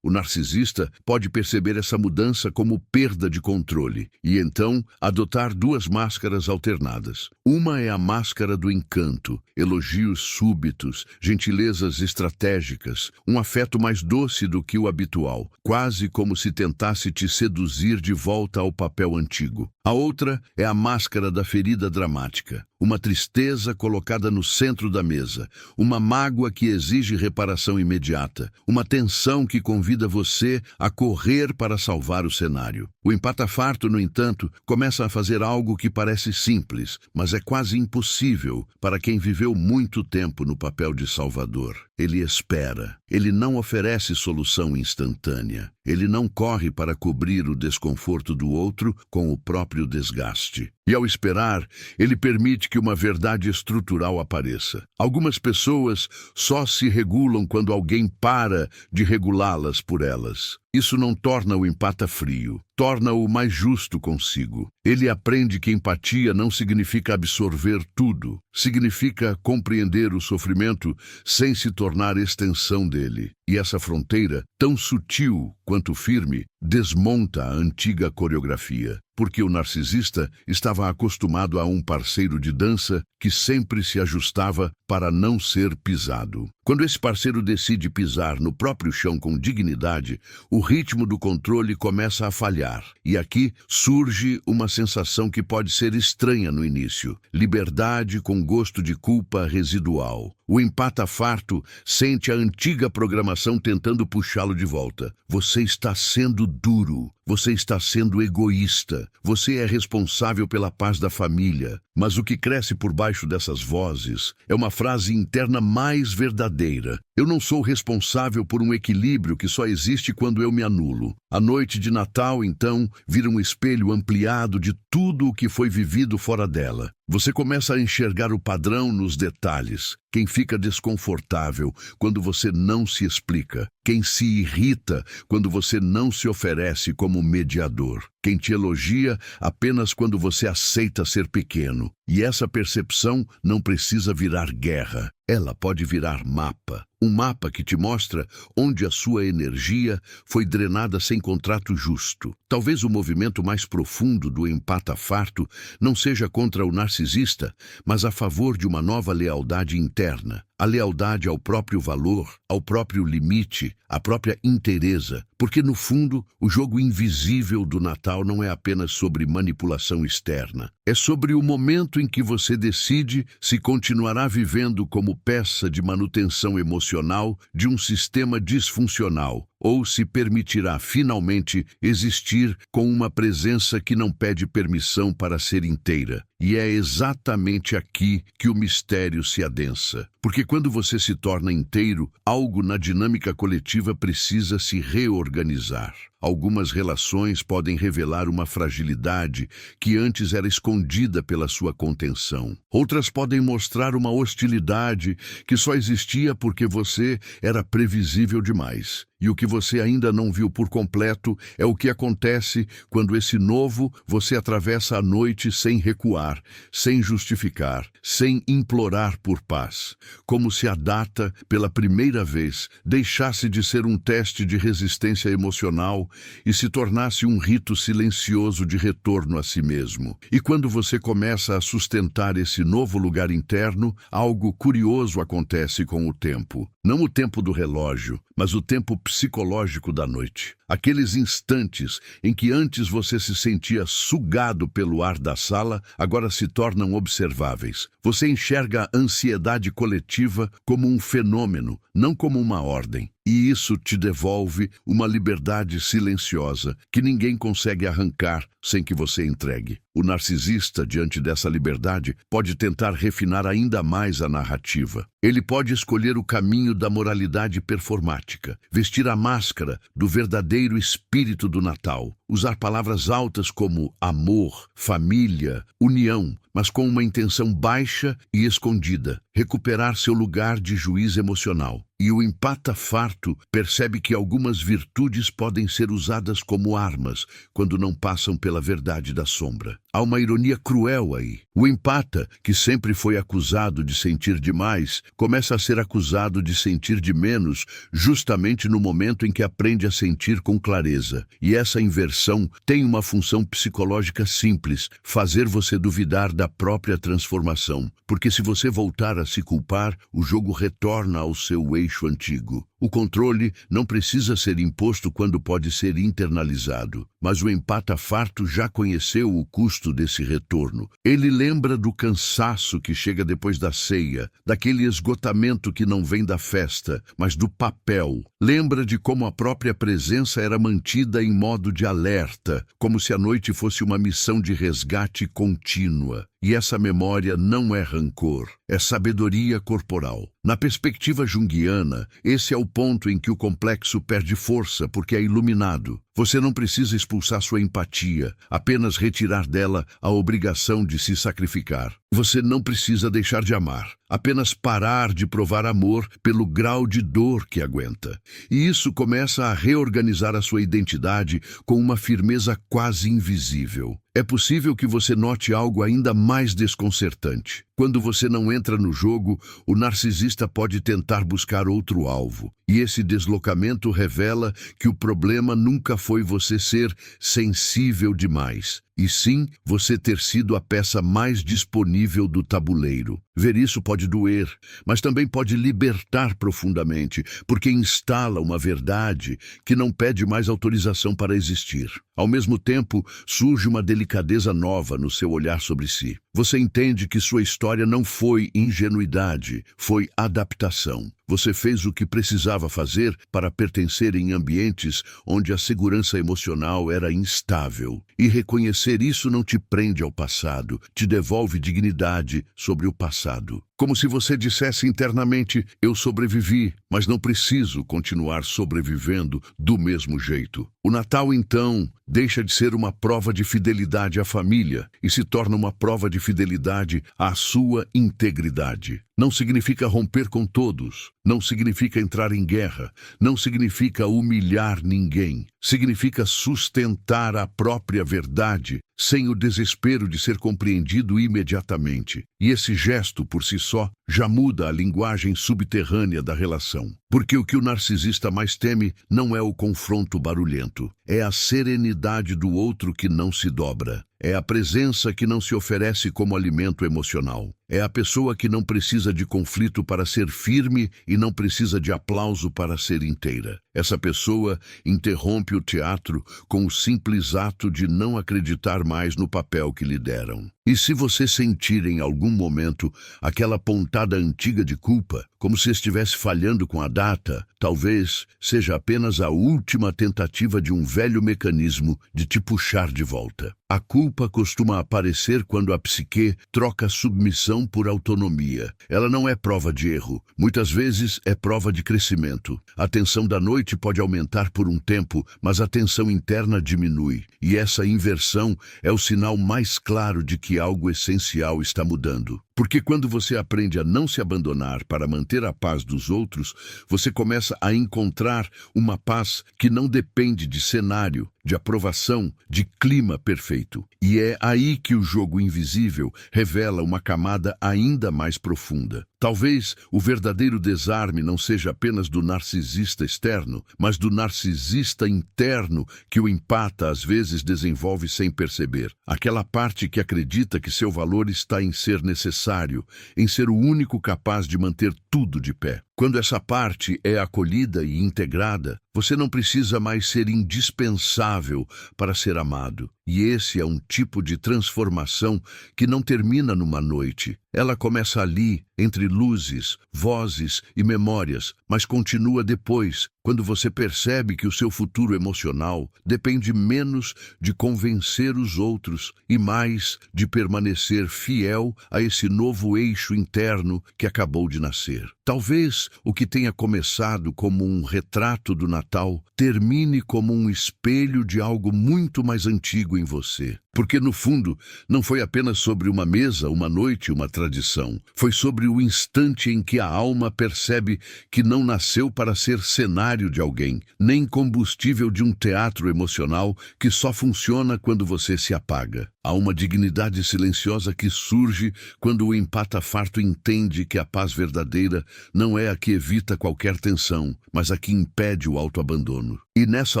O narcisista pode perceber essa mudança como perda de controle e então adotar duas máscaras alternadas. Uma é a máscara do encanto, elogios súbitos, gentilezas estratégicas, um afeto mais doce do que o habitual, quase como se tentasse te seduzir de volta ao papel antigo. A outra é a máscara da ferida dramática, uma tristeza colocada no centro da mesa, uma mágoa que exige reparação imediata, uma tensão que convida você a correr para salvar o cenário. O empata-farto, no entanto, começa a fazer algo que parece simples, mas é quase impossível para quem viveu muito tempo no papel de salvador. Ele espera. Ele não oferece solução instantânea. Ele não corre para cobrir o desconforto do outro com o próprio desgaste. E ao esperar, ele permite que uma verdade estrutural apareça. Algumas pessoas só se regulam quando alguém para de regulá-las por elas. Isso não torna o empata frio, torna-o mais justo consigo. Ele aprende que empatia não significa absorver tudo, significa compreender o sofrimento sem se tornar extensão dele. E essa fronteira, tão sutil quanto firme, desmonta a antiga coreografia. Porque o narcisista estava acostumado a um parceiro de dança que sempre se ajustava para não ser pisado. Quando esse parceiro decide pisar no próprio chão com dignidade, o ritmo do controle começa a falhar. E aqui surge uma sensação que pode ser estranha no início: liberdade com gosto de culpa residual. O empata-farto sente a antiga programação tentando puxá-lo de volta. Você está sendo duro. Você está sendo egoísta. Você é responsável pela paz da família. Mas o que cresce por baixo dessas vozes é uma frase interna mais verdadeira. Eu não sou responsável por um equilíbrio que só existe quando eu me anulo. A noite de Natal, então, vira um espelho ampliado de tudo o que foi vivido fora dela. Você começa a enxergar o padrão nos detalhes. Quem fica desconfortável quando você não se explica. Quem se irrita quando você não se oferece como mediador. Quem te elogia apenas quando você aceita ser pequeno. E essa percepção não precisa virar guerra. Ela pode virar mapa. Um mapa que te mostra onde a sua energia foi drenada sem contrato justo. Talvez o movimento mais profundo do empata-farto não seja contra o narcisista, mas a favor de uma nova lealdade interna. A lealdade ao próprio valor, ao próprio limite, à própria inteireza. Porque, no fundo, o jogo invisível do Natal não é apenas sobre manipulação externa. É sobre o momento em que você decide se continuará vivendo como peça de manutenção emocional de um sistema disfuncional, ou se permitirá finalmente existir com uma presença que não pede permissão para ser inteira. E é exatamente aqui que o mistério se adensa. Porque quando você se torna inteiro, algo na dinâmica coletiva precisa se reorganizar. Algumas relações podem revelar uma fragilidade que antes era escondida pela sua contenção. Outras podem mostrar uma hostilidade que só existia porque você era previsível demais. E o que você ainda não viu por completo é o que acontece quando esse novo você atravessa a noite sem recuar, sem justificar, sem implorar por paz. Como se a data, pela primeira vez, deixasse de ser um teste de resistência emocional e se tornasse um rito silencioso de retorno a si mesmo. E quando você começa a sustentar esse novo lugar interno, algo curioso acontece com o tempo. Não o tempo do relógio, mas o tempo psicológico da noite. Aqueles instantes em que antes você se sentia sugado pelo ar da sala, agora se tornam observáveis. Você enxerga a ansiedade coletiva como um fenômeno, não como uma ordem. E isso te devolve uma liberdade silenciosa que ninguém consegue arrancar sem que você entregue. O narcisista, diante dessa liberdade, pode tentar refinar ainda mais a narrativa. Ele pode escolher o caminho da moralidade performática, vestir a máscara do verdadeiro espírito do Natal, usar palavras altas como amor, família, união, mas com uma intenção baixa e escondida, recuperar seu lugar de juiz emocional. E o empata farto percebe que algumas virtudes podem ser usadas como armas quando não passam pela verdade da sombra. Há uma ironia cruel aí. O empata, que sempre foi acusado de sentir demais, começa a ser acusado de sentir de menos justamente no momento em que aprende a sentir com clareza. E essa inversão tem uma função psicológica simples, fazer você duvidar da própria transformação. Porque se você voltar a se culpar, o jogo retorna ao seu eixo antigo. O controle não precisa ser imposto quando pode ser internalizado, mas o empata farto já conheceu o custo desse retorno. Ele lembra do cansaço que chega depois da ceia, daquele esgotamento que não vem da festa, mas do papel. Lembra de como a própria presença era mantida em modo de alerta, como se a noite fosse uma missão de resgate contínua. E essa memória não é rancor, é sabedoria corporal. Na perspectiva junguiana, esse é o ponto em que o complexo perde força porque é iluminado. Você não precisa expulsar sua empatia, apenas retirar dela a obrigação de se sacrificar. Você não precisa deixar de amar, apenas parar de provar amor pelo grau de dor que aguenta. E isso começa a reorganizar a sua identidade com uma firmeza quase invisível. É possível que você note algo ainda mais desconcertante. Quando você não entra no jogo, o narcisista pode tentar buscar outro alvo. E esse deslocamento revela que o problema nunca foi você ser sensível demais, e sim você ter sido a peça mais disponível do tabuleiro. Ver isso pode doer, mas também pode libertar profundamente, porque instala uma verdade que não pede mais autorização para existir. Ao mesmo tempo, surge uma delicadeza nova no seu olhar sobre si. Você entende que sua história não foi ingenuidade, foi adaptação. Você fez o que precisava fazer para pertencer em ambientes onde a segurança emocional era instável. E reconhecer isso não te prende ao passado, te devolve dignidade sobre o passado. Como se você dissesse internamente, eu sobrevivi, mas não preciso continuar sobrevivendo do mesmo jeito. O Natal, então, deixa de ser uma prova de fidelidade à família e se torna uma prova de fidelidade à sua integridade. Não significa romper com todos, não significa entrar em guerra, não significa humilhar ninguém. Significa sustentar a própria verdade sem o desespero de ser compreendido imediatamente. E esse gesto, por si só, já muda a linguagem subterrânea da relação. Porque o que o narcisista mais teme não é o confronto barulhento, é a serenidade do outro que não se dobra. É a presença que não se oferece como alimento emocional. É a pessoa que não precisa de conflito para ser firme e não precisa de aplauso para ser inteira. Essa pessoa interrompe o teatro com o simples ato de não acreditar mais no papel que lhe deram. E se você sentir em algum momento aquela pontada antiga de culpa, como se estivesse falhando com a data, talvez seja apenas a última tentativa de um velho mecanismo de te puxar de volta. A culpa costuma aparecer quando a psique troca submissão decisão por autonomia. Ela não é prova de erro. Muitas vezes é prova de crescimento. A tensão da noite pode aumentar por um tempo, mas a tensão interna diminui. E essa inversão é o sinal mais claro de que algo essencial está mudando. Porque quando você aprende a não se abandonar para manter a paz dos outros, você começa a encontrar uma paz que não depende de cenário, de aprovação, de clima perfeito. E é aí que o jogo invisível revela uma camada ainda mais profunda. Talvez o verdadeiro desarme não seja apenas do narcisista externo, mas do narcisista interno que o empata às vezes desenvolve sem perceber. Aquela parte que acredita que seu valor está em ser necessário, em ser o único capaz de manter tudo de pé. Quando essa parte é acolhida e integrada, você não precisa mais ser indispensável para ser amado. E esse é um tipo de transformação que não termina numa noite. Ela começa ali, entre luzes, vozes e memórias, mas continua depois, quando você percebe que o seu futuro emocional depende menos de convencer os outros e mais de permanecer fiel a esse novo eixo interno que acabou de nascer. Talvez o que tenha começado como um retrato do Natal termine como um espelho de algo muito mais antigo em você. Porque, no fundo, não foi apenas sobre uma mesa, uma noite, uma tradição. Foi sobre o instante em que a alma percebe que não nasceu para ser cenário de alguém, nem combustível de um teatro emocional que só funciona quando você se apaga. Há uma dignidade silenciosa que surge quando o empata-farto entende que a paz verdadeira não é a que evita qualquer tensão, mas a que impede o autoabandono. E nessa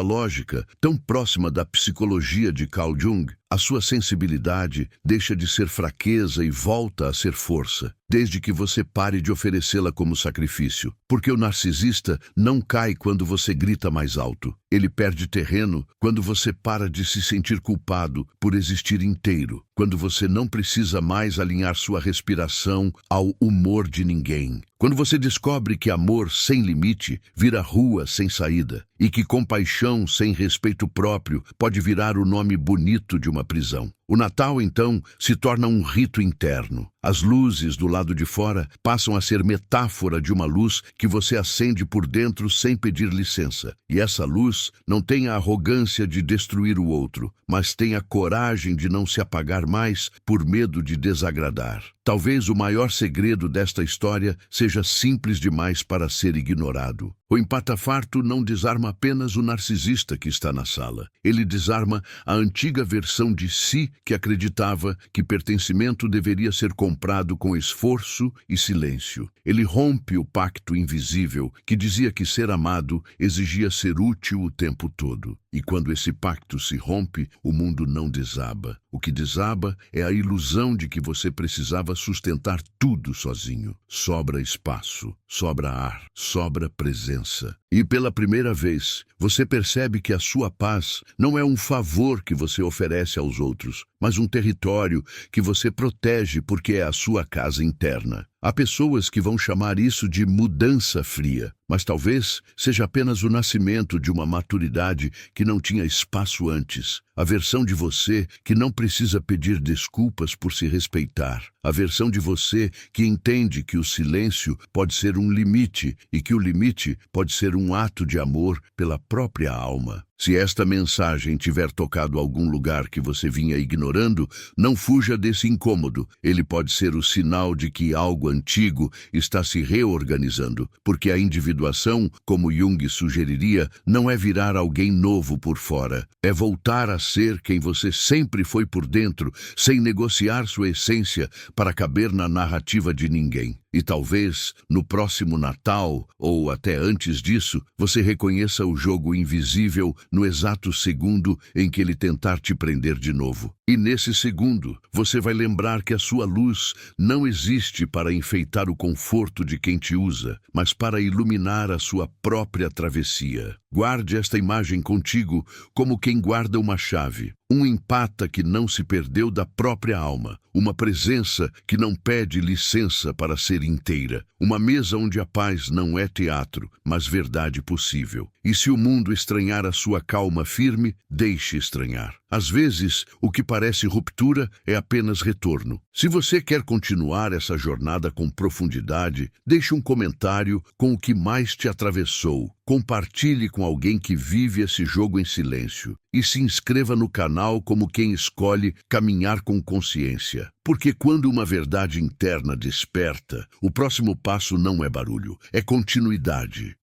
lógica, tão próxima da psicologia de Carl Jung, a sua sensibilidade deixa de ser fraqueza e volta a ser força, desde que você pare de oferecê-la como sacrifício. Porque o narcisista não cai quando você grita mais alto. Ele perde terreno quando você para de se sentir culpado por existir inteiro, quando você não precisa mais alinhar sua respiração ao humor de ninguém. Quando você descobre que amor sem limite vira rua sem saída, e que compaixão sem respeito próprio pode virar o nome bonito de uma prisão. O Natal, então, se torna um rito interno. As luzes do lado de fora passam a ser metáfora de uma luz que você acende por dentro sem pedir licença. E essa luz não tem a arrogância de destruir o outro, mas tem a coragem de não se apagar mais por medo de desagradar. Talvez o maior segredo desta história seja simples demais para ser ignorado. O empata-farto não desarma apenas o narcisista que está na sala. Ele desarma a antiga versão de si que acreditava que pertencimento deveria ser comprado com esforço e silêncio. Ele rompe o pacto invisível que dizia que ser amado exigia ser útil o tempo todo. E quando esse pacto se rompe, o mundo não desaba. O que desaba é a ilusão de que você precisava sustentar tudo sozinho. Sobra espaço, sobra ar, sobra presença. E pela primeira vez, você percebe que a sua paz não é um favor que você oferece aos outros, mas um território que você protege porque é a sua casa interna. Há pessoas que vão chamar isso de mudança fria, mas talvez seja apenas o nascimento de uma maturidade que não tinha espaço antes. A versão de você que não precisa pedir desculpas por se respeitar. A versão de você que entende que o silêncio pode ser um limite e que o limite pode ser um ato de amor pela própria alma. Se esta mensagem tiver tocado algum lugar que você vinha ignorando, não fuja desse incômodo. Ele pode ser o sinal de que algo antigo está se reorganizando, porque a individuação, como Jung sugeriria, não é virar alguém novo por fora. É voltar a ser quem você sempre foi por dentro, sem negociar sua essência para caber na narrativa de ninguém. E talvez, no próximo Natal, ou até antes disso, você reconheça o jogo invisível no exato segundo em que ele tentar te prender de novo. E nesse segundo, você vai lembrar que a sua luz não existe para enfeitar o conforto de quem te usa, mas para iluminar a sua própria travessia. Guarde esta imagem contigo como quem guarda uma chave. Um empata que não se perdeu da própria alma. Uma presença que não pede licença para ser inteira. Uma mesa onde a paz não é teatro, mas verdade possível. E se o mundo estranhar a sua calma firme, deixe estranhar. Às vezes, o que parece ruptura é apenas retorno. Se você quer continuar essa jornada com profundidade, deixe um comentário com o que mais te atravessou. Compartilhe com alguém que vive esse jogo em silêncio. E se inscreva no canal como quem escolhe caminhar com consciência. Porque quando uma verdade interna desperta, o próximo passo não é barulho, é continuidade.